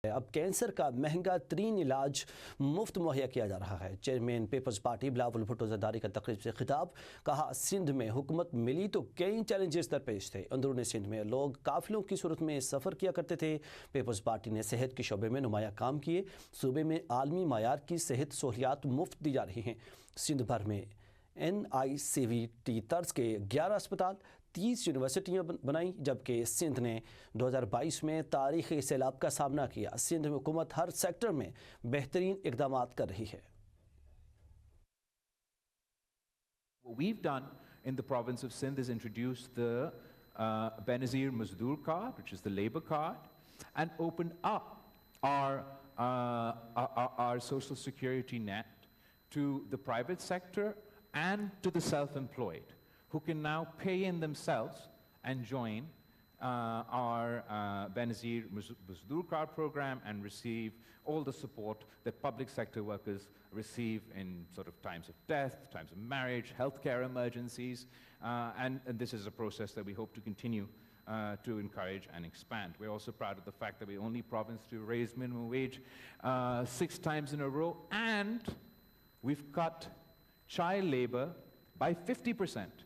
अब कैंसर का महंगा तरीन इलाज मुफ्त मुहैया किया जा रहा है। Chairman Peoples Party Bilawal Bhutto Zardari का तकरीब से खिताब। कहा, सिंध में हुकूमत मिली तो कई चैलेंजेस दरपेश थे। अंदरूनी सिंध में लोग काफिलों की सूरत में सफ़र किया करते थे। पीपल्स पार्टी ने सेहत के शोबे में नुमाया काम किए। सूबे में आलमी मायार की सेहत सहूलियात मुफ्त दी जा रही हैं। सिंध भर में NICVT तर्ज के 11 अस्पताल, 30 यूनिवर्सिटियाँ बनाई, जबकि सिंध ने 2022 में तारीखी सैलाब का सामना किया। सिंध में हुकूमत हर सेक्टर में बेहतरीन इक़दामात कर रही है। What we've done in the province of Sindh is introduce the Benazir Mazdoor card, which is the labor card, and opened up our social security net to the private sector and to the self-employed, who can now pay in themselves and join our Benazir Mazdoor card program and receive all the support that public sector workers receive in sort of times of death, times of marriage, healthcare emergencies, and this is a process that we hope to continue to encourage and expand. We're also proud of the fact that we're the only province to raise minimum wage 6 times in a row, and we've cut child labor by 50%.